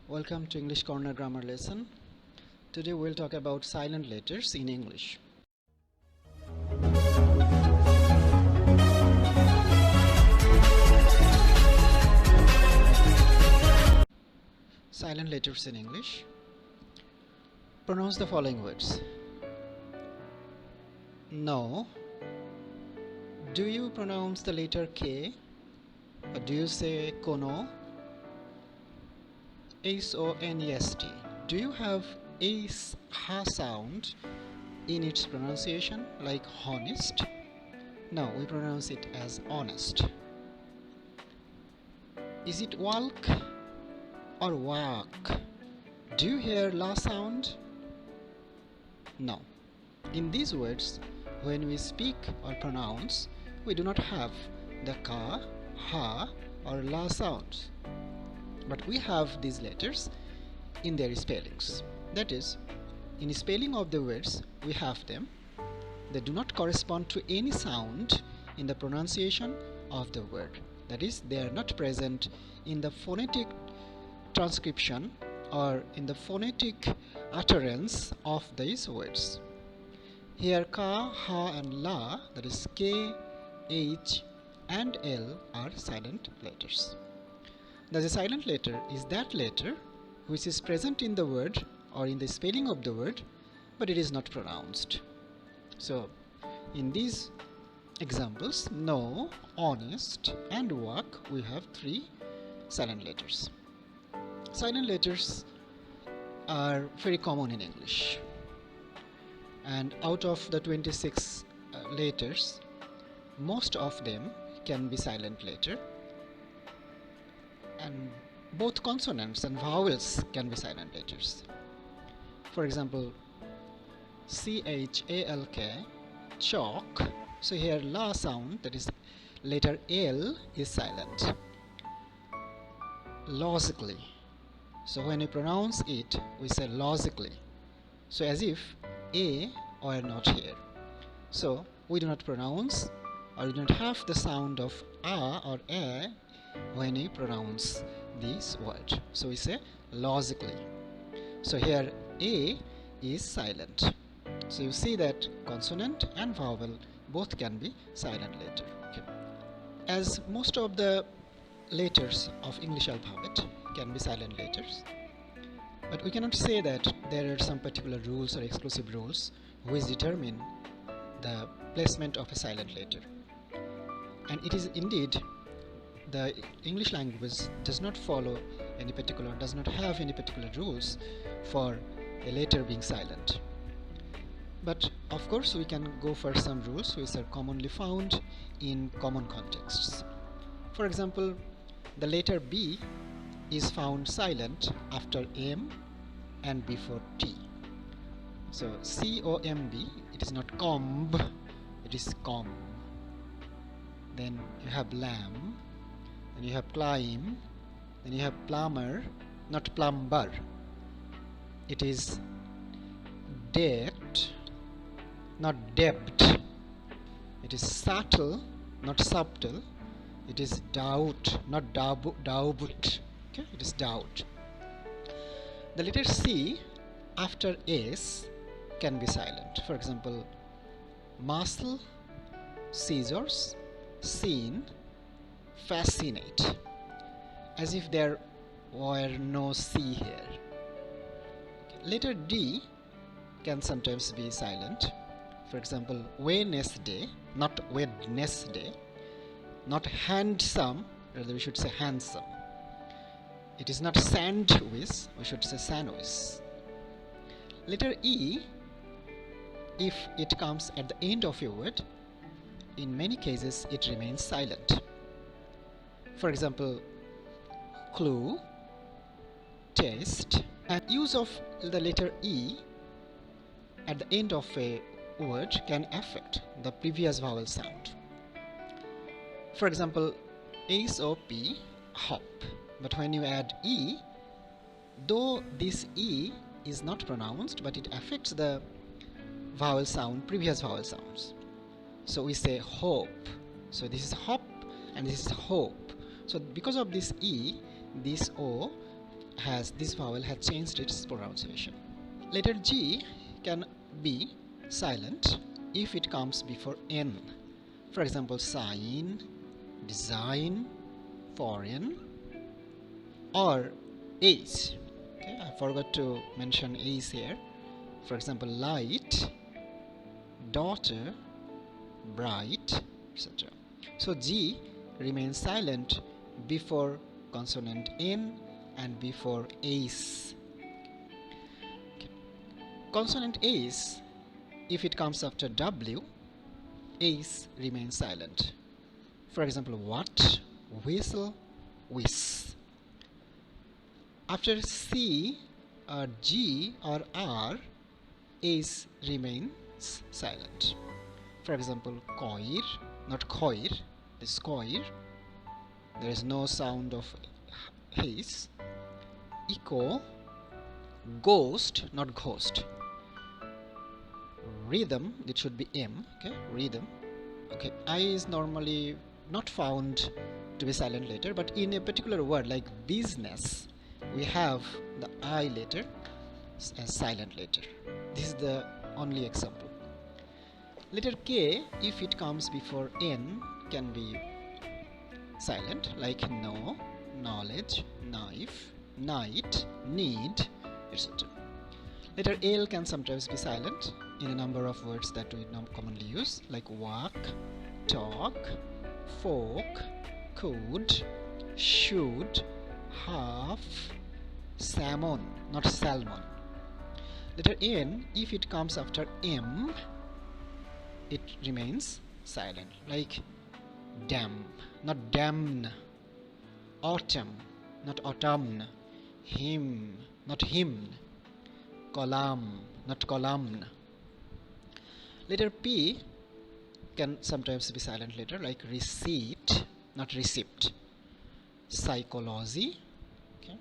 Welcome to English Corner Grammar Lesson. Today we'll talk about silent letters in English. Silent letters in English. Pronounce the following words. No. Do you pronounce the letter K? Or do you say kono? S-O-N-E-S-T. Do you have a ha sound in its pronunciation, like honest? No, we pronounce it as honest. Is it walk or walk? Do you hear la sound? No. In these words, when we speak or pronounce, we do not have the ka, ha or la sounds. But we have these letters in their spellings. That is, in spelling of the words, we have them. They do not correspond to any sound in the pronunciation of the word. That is, they are not present in the phonetic transcription or in the phonetic utterance of these words. Here, ka, ha and la, that is K, H and L, are silent letters. The silent letter is that letter which is present in the word or in the spelling of the word, but it is not pronounced. So, in these examples, no, honest and walk, we have three silent letters. Silent letters are very common in English, and out of the 26 letters, most of them can be silent letter, and both consonants and vowels can be silent letters. For example, C-H-A-L-K, chalk. So here la sound, that is letter L, is silent. Logically. So when we pronounce it, we say logically. So as if A were not here. So we do not pronounce or we do not have the sound of A or A when we pronounce this word. So we say logically. So here A is silent. So you see that consonant and vowel both can be silent letter. Okay. As most of the letters of English alphabet can be silent letters, but we cannot say that there are some particular rules or exclusive rules which determine the placement of a silent letter. And it is indeed the English language does not follow any particular, does not have any particular rules for a letter being silent. But of course we can go for some rules which are commonly found in common contexts. For example, the letter B is found silent after M and before T. So C-O-M-B, it is not comb, it is comb. Then you have lamb, then you have climb, then you have plumber, not plumber. It is debt, not debt. It is subtle, not subtle. It is doubt, not doubt. Okay, it is doubt. The letter C after S can be silent. For example, muscle, scissors, scene, fascinate, as if there were no C here. Okay. Letter D can sometimes be silent. For example, Wednesday, not Wednesday, not handsome, rather we should say handsome. It is not sandwich, we should say sandwich. Letter E, if it comes at the end of a word, in many cases it remains silent. For example, clue, test, and use of the letter E at the end of a word can affect the previous vowel sound. For example, S-O-P, hop. But when you add E, though this E is not pronounced, but it affects the vowel sound, previous vowel sounds. So we say hope. So this is hop and this is hope. So because of this E, this O this vowel has changed its pronunciation. Letter G can be silent if it comes before N. For example, sign, design, foreign, or H. Okay, I forgot to mention H here. For example, light, daughter, bright, etc. So G remains silent before consonant N and before Ace. Okay. Consonant Ace, if it comes after W, Ace remains silent. For example, what, whistle, whiz. After C or G or R, Ace remains silent. For example, coir, not coir, this coir. There is no sound of haze. Echo, ghost, not ghost. Rhythm, it should be M. Okay, rhythm. Okay, I is normally not found to be silent letter, but in a particular word like business, we have the I letter as silent letter. This is the only example. Letter K, if it comes before N, can be silent, like no, knowledge, knife, night, need, etc. Letter L can sometimes be silent in a number of words that we commonly use, like walk, talk, folk, could, should, half, salmon, not salmon. Letter N, if it comes after M, it remains silent, like dam, not damn, autumn, not autumn, hymn, not hymn, column, not column. Letter P can sometimes be silent letter, like receipt, not receipt, psychology, okay,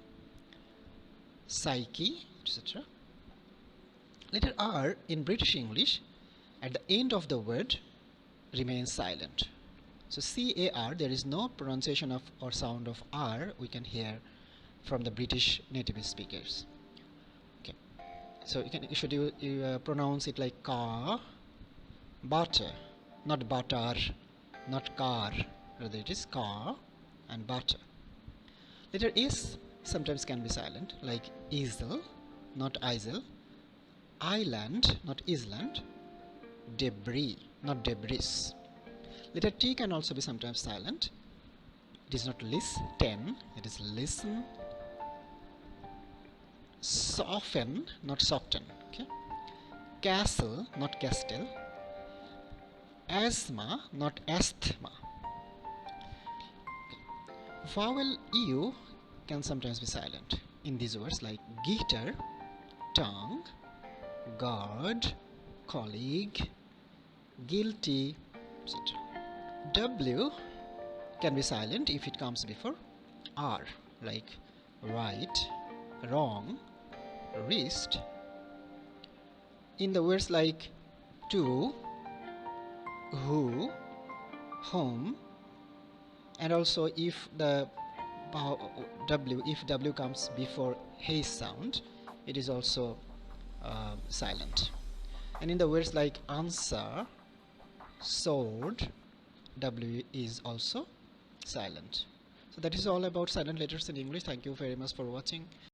psyche, etc. Letter R in British English at the end of the word remains silent. So CAR, there is no pronunciation of or sound of R we can hear from the British native speakers. Okay, so you pronounce it like car, butter, not butter, not car, rather it is car and butter. Letter S sometimes can be silent, like easel, not eisel, island, not island, debris, not debris. Letter T can also be sometimes silent. It is not listen, it is listen. Soften, not soften. Okay. Castle, not castle. Asthma, not asthma. Okay. Vowel U can sometimes be silent in these words like guitar, tongue, guard, colleague, guilty, etc. W can be silent if it comes before R, like right, wrong, wrist. In the words like to, who, home, and also if the W comes before H sound, it is also silent. And in the words like answer, sword, W is also silent. So that is all about silent letters in English. Thank you very much for watching.